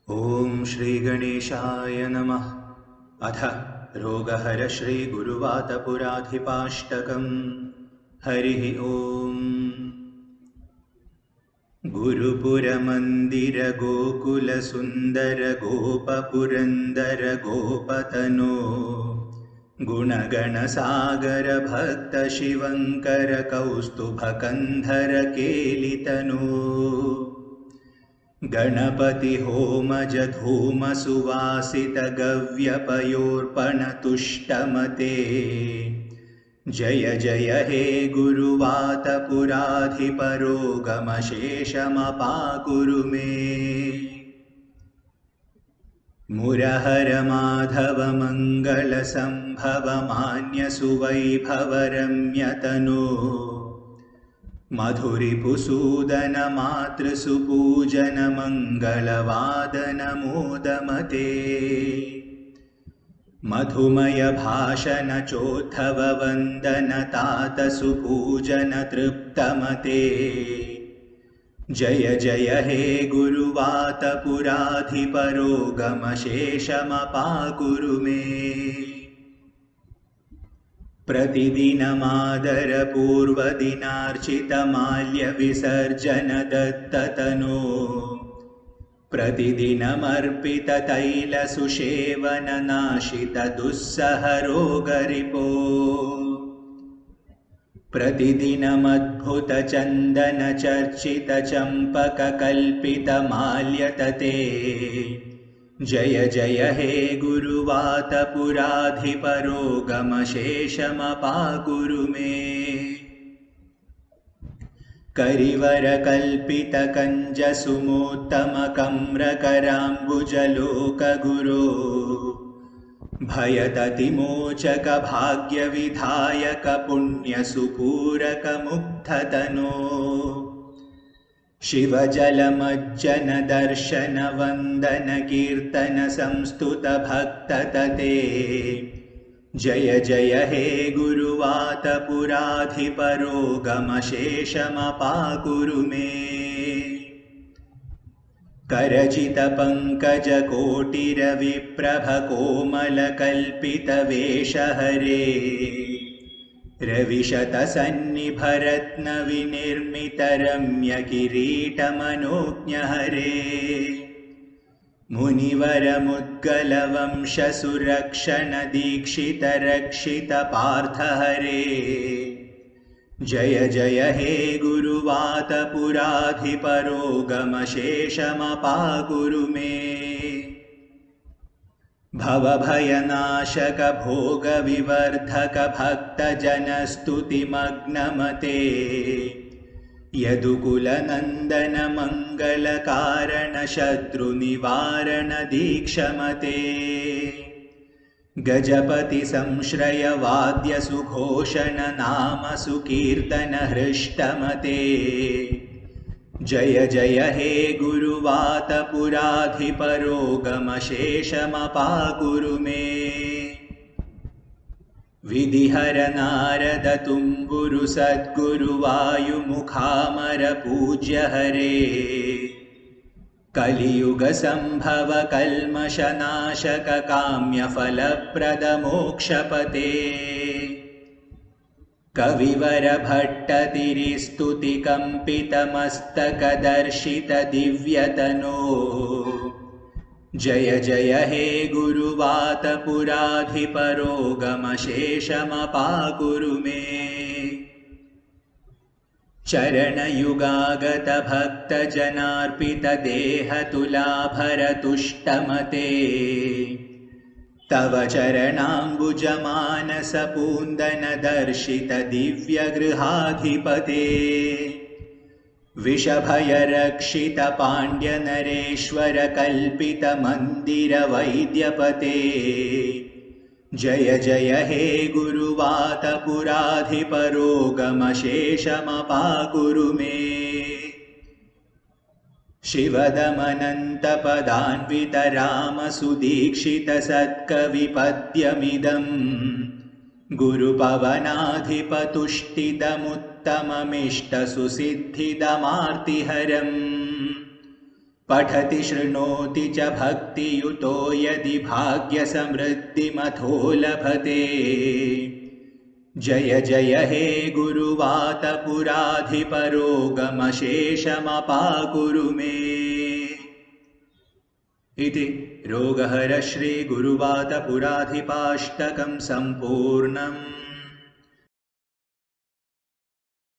ओम श्री गणेशाय नमः। अथ रोगहर श्री गुरुवातपुराधिपाष्टकम्। हरिः ओम। गुरुपुरमन्दिर गोकुल सुंदर गोपपुरंदर गोपतनो गुणगण सागर भक्त शिवंकर कौस्तुभकंधर केलितनो गणपति होमज धूम सुवासित गव्यपयोर्पण तुष्टमते। जय जय हे गुरुवातपुराधिपरोगमशेषमपाकुरु मे। मुरहर माधव मंगल संभव मान्य सुवैभव रम्यतनो मधुरिपुसूदन मातृसुपूजन मंगलवादन मोदमते। मधुमय भाषण चोत्थव वंदन तात सुपूजन तृप्तमते। जय जय हे गुरुवातपुराधिपरोगमशेषमपाकुरु मे। प्रतिदिनमादर पूर्वदिनार्चित माल्य विसर्जन दत्ततनो प्रतिदिनमर्पित तैल सुषेवन नाशित दुस्सह रोगरिपो प्रतिदिनमद्भुत चंदन चर्चित चंपक कल्पित माल्यतते। जय जय हे गुरुवातपुराधिपरोगमशेषमपाकुरु मे। करिवर कल्पित कंज सुमोत्तम कम्रकराम्बुजलोक गुरो भयततिमोचक भाग्य विधायक पुण्य सुपूरक मुग्धतनो शिवजलमज्जन दर्शन वंदन कीर्तन संस्तुत भक्ततते। जय जय हे गुरुवातपुराधिपरोगमशेषमपाकुरु मे। करजित पंकज कोटिरविप्रभ कोमल कल्पित वेश हरे रविशत सन्निभ रत्न विनिर्मित रम्य किरीट मनोज्ञ हरे मुनिवर मुद्गल वंश सुरक्षण दीक्षित रक्षित पार्थ हरे। जय जय हे गुरुवातपुराधिपरोगमशेषमपाकुरु मे। भवभयनाशक भोग विवर्धक भक्त जनस्तुतिमग्नमते यदुकुलनंदन मंगल कारण शत्रु निवारण दीक्षमते। गजपति संश्रय वाद्य सुघोषण नाम सुकीर्तन हृष्टमते। जय जय हे गुरुवातपुराधिपरोगमशेषमपाकुरु मे। विधिहर नारद तुम्बुरु सद्गुरु वायुमुखामर पूज्य हरे कलियुग संभव कल्मषनाशक काम्य फलप्रद मोक्षपते। कविवर भट्टतिरिस्तुति कंपित मस्तक दर्शित दिव्यतनो जय जय हे गुरुवातपुराधिपरोगमशेषमपाकुरु मे। चरणयुगागत भक्त जनार्पित देह तुलाभर तुष्टमते तव चरणाम्बुज मानस पून्दन दर्शित दिव्य गृहाधिपते। विषभय रक्षित पाण्ड्य नरेश्वर कल्पित मंदिर वैद्यपते। जय जय हे गुरुवातपुराधिपरोगमशेषमपाकुरु मे। शिवदमनन्त पदान्वित राम सुदीक्षित सत्कविपद्यमिदम् गुरुपवनाधिपतुष्टिदमुत्तममिष्ट सुसिद्धिदमार्तिहरम्। पठति शृणोति च भक्तियुतो यदि भाग्यसमृद्धिमथो लभते। जय जय हे गुरुवातपुराधिपरोगमशेषमपाकुरु मे। इति रोगहर श्रीगुरुवातपुराधिपाष्टकं सम्पूर्णम्।